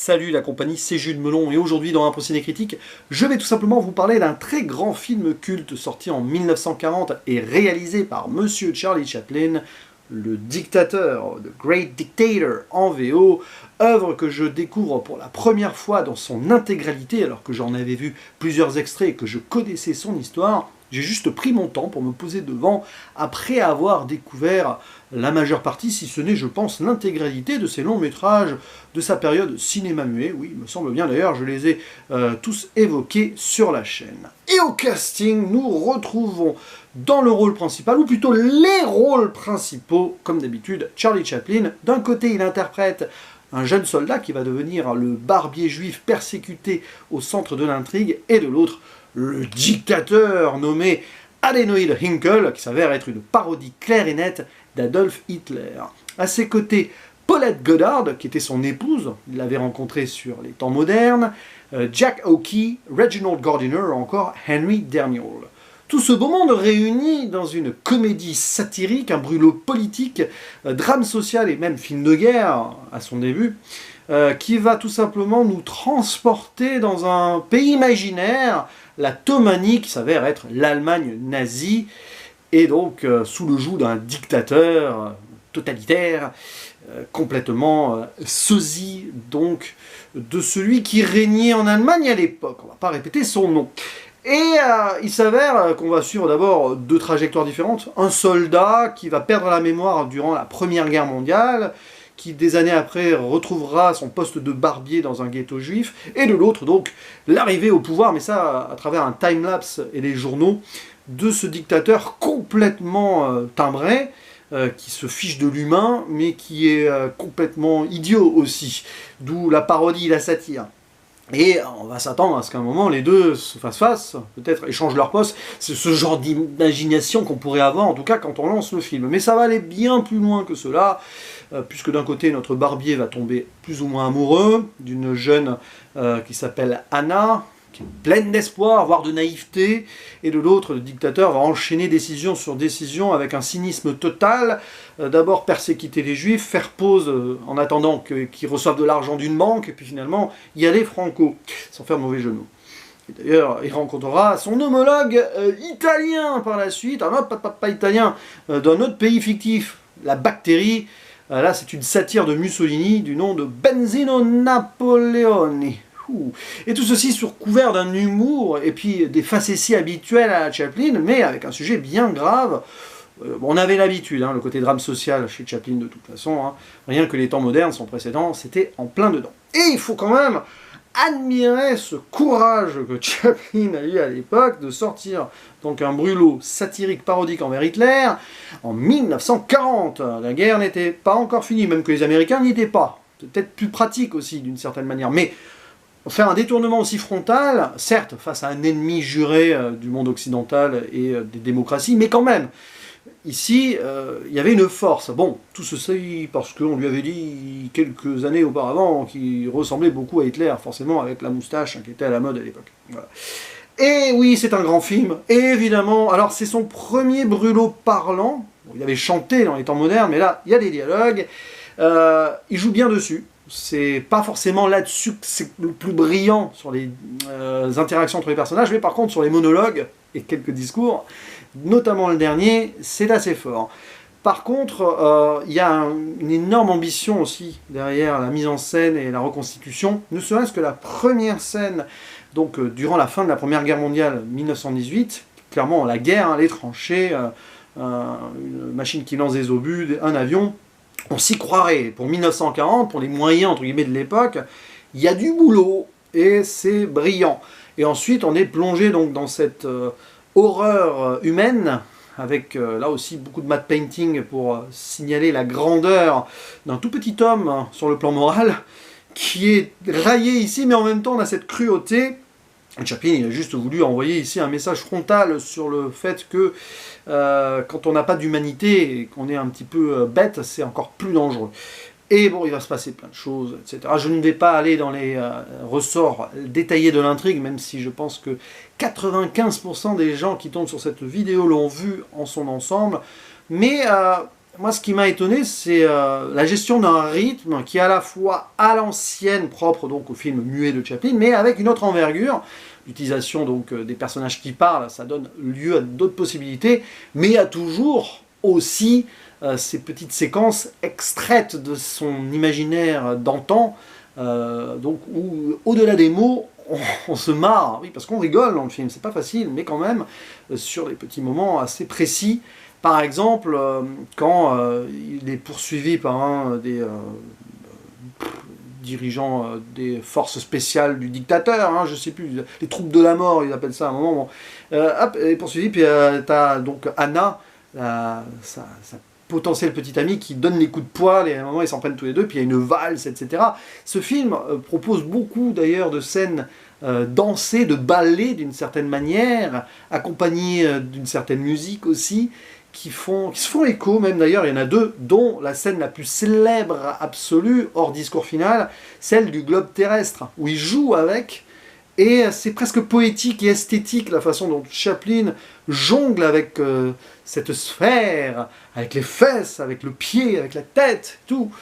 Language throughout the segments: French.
Salut la compagnie, c'est Jules Melon et aujourd'hui dans un procédé critique, je vais tout simplement vous parler d'un très grand film culte sorti en 1940 et réalisé par Monsieur Charlie Chaplin, Le Dictateur, The Great Dictator en VO, œuvre que je découvre pour la première fois dans son intégralité alors que j'en avais vu plusieurs extraits et que je connaissais son histoire. J'ai juste pris mon temps pour me poser devant après avoir découvert la majeure partie, si ce n'est, je pense, l'intégralité de ces longs métrages de sa période cinéma muet. Oui, il me semble bien d'ailleurs, je les ai tous évoqués sur la chaîne. Et au casting, nous retrouvons dans le rôle principal, ou plutôt les rôles principaux, comme d'habitude, Charlie Chaplin. D'un côté, il interprète un jeune soldat qui va devenir le barbier juif persécuté au centre de l'intrigue, et de l'autre, le dictateur nommé Adenoid Hynkel, qui s'avère être une parodie claire et nette d'Adolf Hitler. À ses côtés, Paulette Goddard, qui était son épouse, il l'avait rencontrée sur les temps modernes, Jack Oakie, Reginald Gardiner ou encore Henry Darnielle. Tout ce beau monde réuni dans une comédie satirique, un brûlot politique, drame social et même film de guerre à son début, qui va tout simplement nous transporter dans un pays imaginaire, la Thomannie, qui s'avère être l'Allemagne nazie, et donc sous le joug d'un dictateur totalitaire, complètement sosie donc de celui qui régnait en Allemagne à l'époque. On ne va pas répéter son nom. Et il s'avère qu'on va suivre d'abord deux trajectoires différentes. Un soldat qui va perdre la mémoire durant la Première Guerre mondiale, qui des années après retrouvera son poste de barbier dans un ghetto juif, et de l'autre donc l'arrivée au pouvoir, mais ça à travers un time-lapse et les journaux, de ce dictateur complètement timbré, qui se fiche de l'humain, mais qui est complètement idiot aussi, d'où la parodie, la satire. Et on va s'attendre à ce qu'à un moment les deux se fassent face, peut-être échangent leur poste. C'est ce genre d'imagination qu'on pourrait avoir, en tout cas quand on lance le film. Mais ça va aller bien plus loin que cela, puisque d'un côté notre barbier va tomber plus ou moins amoureux d'une jeune qui s'appelle Anna, qui est pleine d'espoir, voire de naïveté, et de l'autre, le dictateur va enchaîner décision sur décision avec un cynisme total. D'abord persécuter les juifs, faire pause en attendant qu'ils reçoivent de l'argent d'une banque, et puis finalement y aller franco, sans faire de mauvais jeu de mots. Et d'ailleurs, il rencontrera son homologue italien par la suite, pas italien, d'un autre pays fictif, la bactérie. Là, c'est une satire de Mussolini du nom de Benzino Napoleone. Et tout ceci sous couvert d'un humour et puis des facéties habituelles à Chaplin, mais avec un sujet bien grave. On avait l'habitude, le côté drame social chez Chaplin de toute façon, rien que les temps modernes, son précédent, c'était en plein dedans. Et il faut quand même admirer ce courage que Chaplin a eu à l'époque de sortir donc un brûlot satirique parodique envers Hitler en 1940. La guerre n'était pas encore finie, même que les Américains n'y étaient pas. C'est peut-être plus pratique aussi d'une certaine manière, mais faire un détournement aussi frontal, certes, face à un ennemi juré du monde occidental et des démocraties, mais quand même, ici, il y avait une force. Bon, tout ceci parce qu'on lui avait dit quelques années auparavant qu'il ressemblait beaucoup à Hitler, forcément avec la moustache qui était à la mode à l'époque. Voilà. Et oui, c'est un grand film, et évidemment, alors c'est son premier brûlot parlant. Bon, il avait chanté dans les temps modernes, mais là, il y a des dialogues. Il joue bien dessus. C'est pas forcément là-dessus que c'est le plus brillant sur les interactions entre les personnages, mais par contre sur les monologues et quelques discours, notamment le dernier, c'est assez fort. Par contre, il y a une énorme ambition aussi derrière la mise en scène et la reconstitution, ne serait-ce que la première scène, donc durant la fin de la Première Guerre mondiale, 1918, clairement la guerre, les tranchées, une machine qui lance des obus, un avion. On s'y croirait. Pour 1940, pour les moyens entre guillemets de l'époque, il y a du boulot et c'est brillant. Et ensuite, on est plongé donc dans cette horreur humaine, avec là aussi beaucoup de matte painting pour signaler la grandeur d'un tout petit homme sur le plan moral, qui est raillé ici, mais en même temps on a cette cruauté. Chaplin il a juste voulu envoyer ici un message frontal sur le fait que quand on n'a pas d'humanité et qu'on est un petit peu bête, c'est encore plus dangereux. Et bon, il va se passer plein de choses, etc. Je ne vais pas aller dans les ressorts détaillés de l'intrigue, même si je pense que 95% des gens qui tombent sur cette vidéo l'ont vu en son ensemble. Mais moi, ce qui m'a étonné, c'est la gestion d'un rythme qui est à la fois à l'ancienne, propre donc au film muet de Chaplin, mais avec une autre envergure. L'utilisation donc des personnages qui parlent, ça donne lieu à d'autres possibilités, mais il y a toujours aussi ces petites séquences extraites de son imaginaire d'antan, donc où au-delà des mots, on se marre, oui, parce qu'on rigole dans le film, c'est pas facile, mais quand même, sur des petits moments assez précis. Par exemple, quand il est poursuivi par un des dirigeants des forces spéciales du dictateur, hein, je sais plus, les troupes de la mort, ils appellent ça à un moment. Bon. Hop, il est poursuivi, puis t'as donc Anna, sa potentielle petite amie, qui donne les coups de poing, et à un moment ils s'en prennent tous les deux, puis il y a une valse, etc. Ce film propose beaucoup d'ailleurs de scènes dansées, de ballets d'une certaine manière, accompagnées d'une certaine musique aussi, qui se font écho, même d'ailleurs, il y en a deux, dont la scène la plus célèbre absolue, hors discours final, celle du globe terrestre, où il joue avec, et c'est presque poétique et esthétique la façon dont Chaplin jongle avec cette sphère, avec les fesses, avec le pied, avec la tête, tout.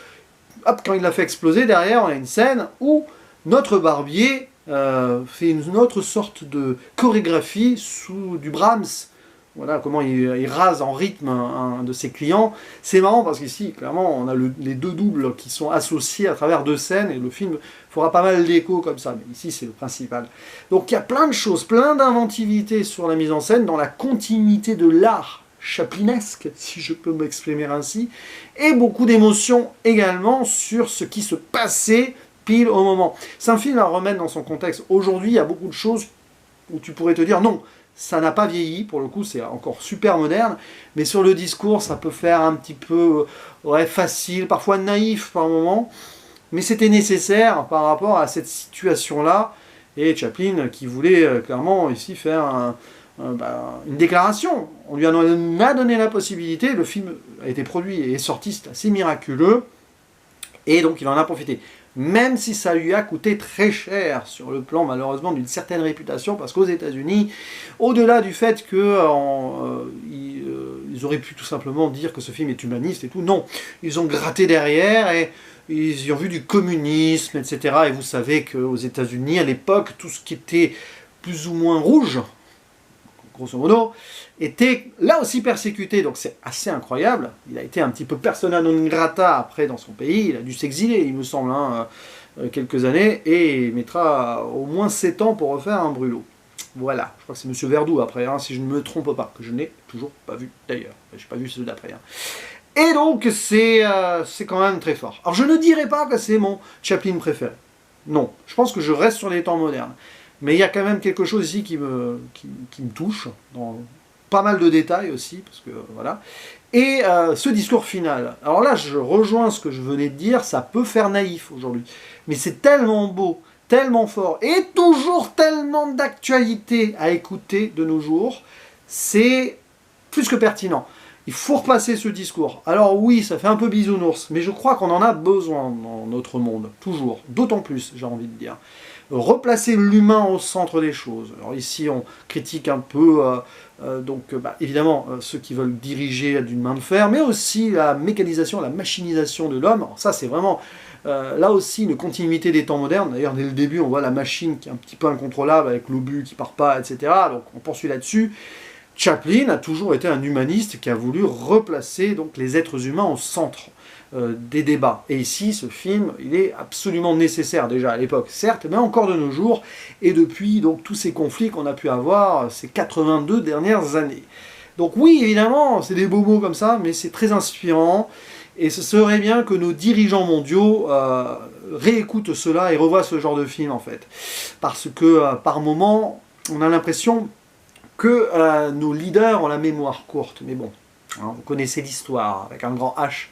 Hop, quand il l'a fait exploser, derrière, on a une scène où notre barbier fait une autre sorte de chorégraphie sous du Brahms. Voilà comment il rase en rythme un de ses clients. C'est marrant parce qu'ici, clairement, on a les deux doubles qui sont associés à travers deux scènes et le film fera pas mal d'écho comme ça. Mais ici, c'est le principal. Donc il y a plein de choses, plein d'inventivité sur la mise en scène, dans la continuité de l'art chaplinesque, si je peux m'exprimer ainsi, et beaucoup d'émotions également sur ce qui se passait pile au moment. C'est un film à remettre dans son contexte. Aujourd'hui, il y a beaucoup de choses où tu pourrais te dire non, ça n'a pas vieilli, pour le coup c'est encore super moderne, mais sur le discours ça peut faire un petit peu facile, parfois naïf par moment, mais c'était nécessaire par rapport à cette situation-là, et Chaplin qui voulait clairement ici faire une déclaration. On lui a donné la possibilité, le film a été produit et est sorti, c'est assez miraculeux, et donc il en a profité. Même si ça lui a coûté très cher sur le plan malheureusement d'une certaine réputation, parce qu'aux États-Unis, au-delà du fait que ils auraient pu tout simplement dire que ce film est humaniste et tout, non, ils ont gratté derrière et ils y ont vu du communisme, etc. Et vous savez qu'aux États-Unis, à l'époque, tout ce qui était plus ou moins rouge, grosso modo, était là aussi persécuté, donc c'est assez incroyable. Il a été un petit peu persona non grata après dans son pays, il a dû s'exiler, il me semble, quelques années, et il mettra au moins 7 ans pour refaire un brûlot. Voilà, je crois que c'est Monsieur Verdoux après, si je ne me trompe pas, que je n'ai toujours pas vu d'ailleurs, je n'ai pas vu ceux d'après. Et donc c'est quand même très fort. Alors je ne dirais pas que c'est mon Chaplin préféré, non, je pense que je reste sur les temps modernes. Mais il y a quand même quelque chose ici qui me touche, dans pas mal de détails aussi, parce que voilà. Et ce discours final, alors là je rejoins ce que je venais de dire, ça peut faire naïf aujourd'hui, mais c'est tellement beau, tellement fort, et toujours tellement d'actualité à écouter de nos jours, c'est plus que pertinent. Il faut repasser ce discours. Alors oui, ça fait un peu bisounours, mais je crois qu'on en a besoin dans notre monde, toujours, d'autant plus, j'ai envie de dire. Replacer l'humain au centre des choses. Alors ici, on critique un peu, évidemment, ceux qui veulent diriger d'une main de fer, mais aussi la mécanisation, la machinisation de l'homme. Ça, c'est vraiment, là aussi, une continuité des temps modernes. D'ailleurs, dès le début, on voit la machine qui est un petit peu incontrôlable, avec l'obus qui part pas, etc. Donc, on poursuit là-dessus. Chaplin a toujours été un humaniste qui a voulu replacer donc, les êtres humains au centre des débats. Et ici, ce film, il est absolument nécessaire, déjà à l'époque, certes, mais encore de nos jours, et depuis donc, tous ces conflits qu'on a pu avoir ces 82 dernières années. Donc oui, évidemment, c'est des beaux mots comme ça, mais c'est très inspirant, et ce serait bien que nos dirigeants mondiaux réécoutent cela et revoient ce genre de film, en fait. Parce que, par moments, on a l'impression que nos leaders ont la mémoire courte, mais bon, hein, vous connaissez l'histoire, avec un grand H,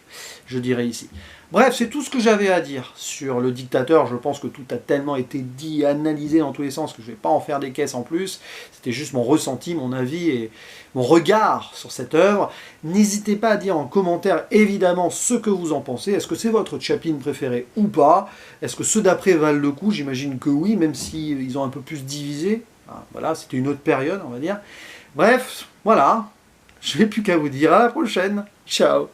je dirais ici. Bref, c'est tout ce que j'avais à dire sur le dictateur. Je pense que tout a tellement été dit, analysé dans tous les sens, que je ne vais pas en faire des caisses en plus. C'était juste mon ressenti, mon avis et mon regard sur cette œuvre. N'hésitez pas à dire en commentaire, évidemment, ce que vous en pensez. Est-ce que c'est votre Chaplin préféré ou pas? Est-ce que ceux d'après valent le coup? J'imagine que oui, même s'ils ont un peu plus divisé. Voilà, c'était une autre période, on va dire. Bref, voilà. Je n'ai plus qu'à vous dire à la prochaine. Ciao.